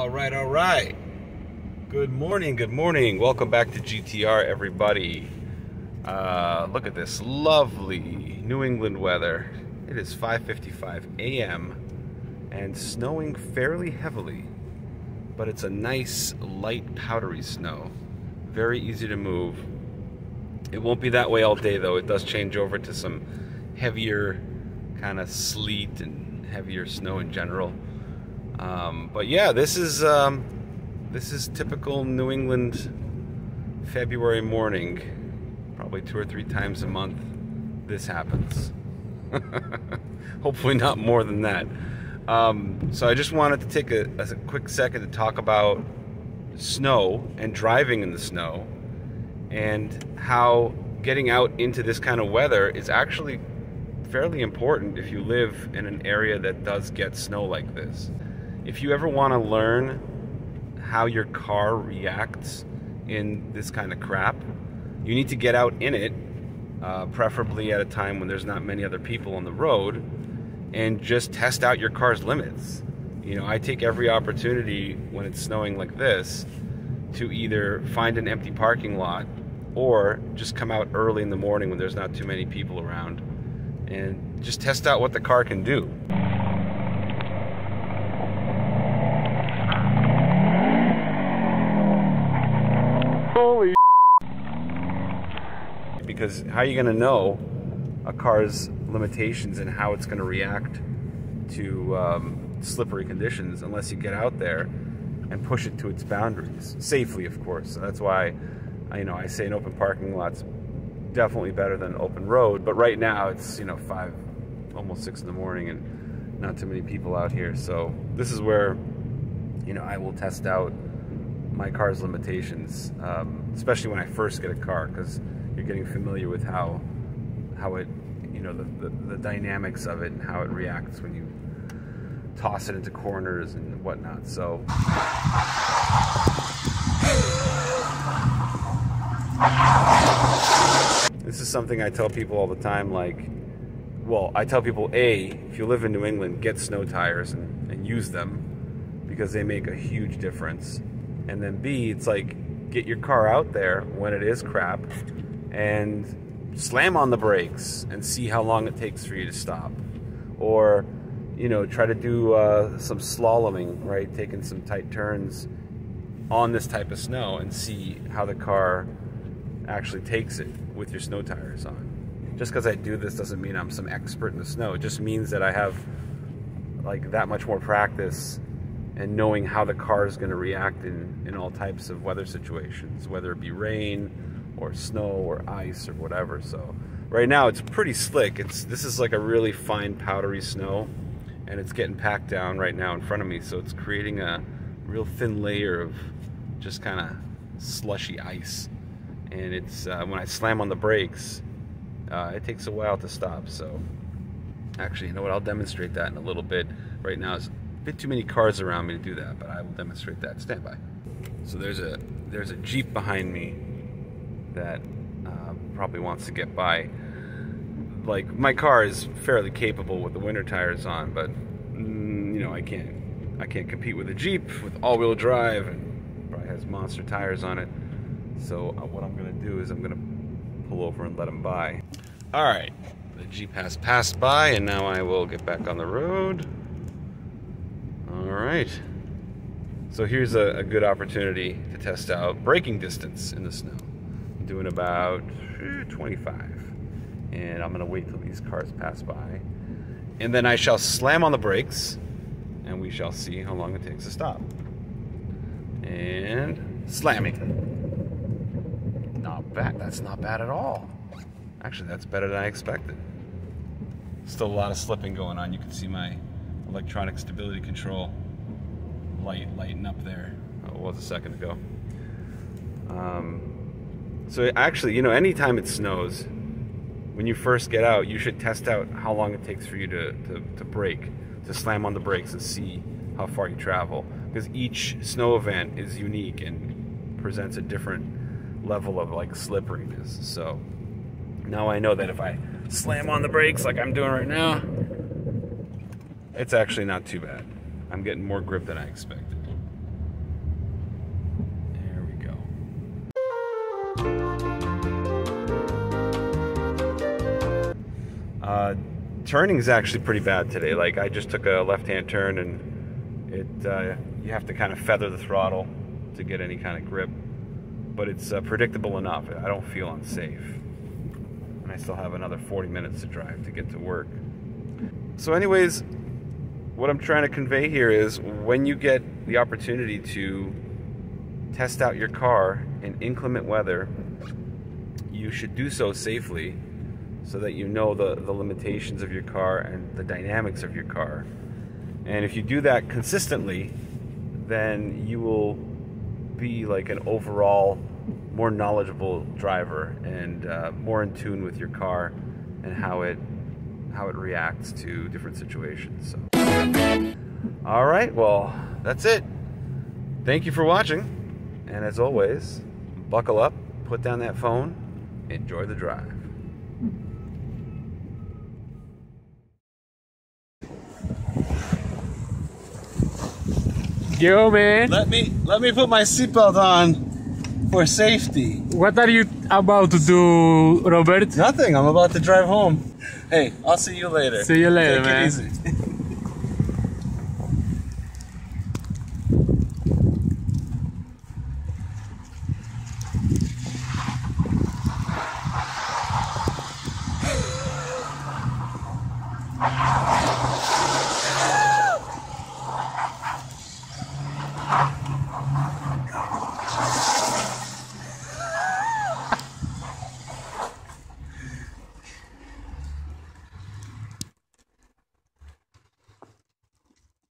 All right. Good morning. Welcome back to GTyar, everybody. Look at this lovely New England weather. It is 5:55 a.m. and snowing fairly heavily, but it's a nice light powdery snow. Very easy to move. It won't be that way all day though. It does change over to some heavier kind of sleet and heavier snow in general. But yeah, this is typical New England February morning. Probably 2 or 3 times a month this happens. Hopefully not more than that. So I just wanted to take a quick second to talk about snow and driving in the snow, and how getting out into this kind of weather is actually fairly important if you live in an area that does get snow like this. If you ever want to learn how your car reacts in this kind of crap, you need to get out in it, preferably at a time when there's not many other people on the road, and just test out your car's limits. You know, I take every opportunity when it's snowing like this to either find an empty parking lot or just come out early in the morning when there's not too many people around and just test out what the car can do. Holy because how are you going to know a car's limitations and how it's going to react to slippery conditions unless you get out there and push it to its boundaries safely, of course. So that's why I say an open parking lot's definitely better than an open road. But right now it's 5, almost 6 in the morning, and not too many people out here. So this is where I will test out my car's limitations, especially when I first get a car, because you're getting familiar with how it, the dynamics of it and how it reacts when you toss it into corners and whatnot. So this is something I tell people all the time. I tell people, A, if you live in New England, get snow tires and use them, because they make a huge difference. And then B, it's like, get your car out there when it is crap and slam on the brakes and see how long it takes for you to stop. Or, try to do some slaloming, right? Taking some tight turns on this type of snow and see how the car actually takes it with your snow tires on. Just because I do this doesn't mean I'm some expert in the snow. It just means that I have that much more practice and knowing how the car is going to react in all types of weather situations, whether it be rain or snow or ice or whatever. So right now it's pretty slick. This is like a really fine powdery snow, and it's getting packed down right now in front of me, so it's creating a real thin layer of just kind of slushy ice. And it's when I slam on the brakes, it takes a while to stop. So actually, you know what, I'll demonstrate that in a little bit. Right now there's a bit too many cars around me to do that, but I will demonstrate that. Stand by. So there's a Jeep behind me that probably wants to get by. My car is fairly capable with the winter tires on, but I can't compete with a Jeep with all-wheel drive and probably has monster tires on it. So what I'm gonna do is I'm gonna pull over and let him by. All right, the Jeep has passed by, and now I will get back on the road. All right. So here's a good opportunity to test out braking distance in the snow. I'm doing about 25. And I'm gonna wait till these cars pass by. And then I shall slam on the brakes, and we shall see how long it takes to stop. And slamming. Not bad, that's not bad at all. Actually, that's better than I expected. Still a lot of slipping going on. You can see my electronic stability control lighting up there. Oh, it was a second ago. So actually, anytime it snows, when you first get out, you should test out how long it takes for you to brake, to slam on the brakes and see how far you travel. Because each snow event is unique and presents a different level of slipperiness. So now I know that if I slam on the brakes like I'm doing right now, it's actually not too bad. I'm getting more grip than I expected. turning is actually pretty bad today. Like I just took a left-hand turn and you have to kind of feather the throttle to get any kind of grip, but it's predictable enough. I don't feel unsafe, and I still have another 40 minutes to drive to get to work. So anyways, what I'm trying to convey here is when you get the opportunity to test out your car in inclement weather, you should do so safely so that you know the limitations of your car and the dynamics of your car. And if you do that consistently, then you will be like an overall more knowledgeable driver and more in tune with your car and how it reacts to different situations. So, all right, well, that's it. Thank you for watching, and as always, buckle up, put down that phone, enjoy the drive. Yo, man. Let me put my seatbelt on for safety. What are you about to do, Robert? Nothing. I'm about to drive home. Hey, I'll see you later. See you later, Take man. it easy.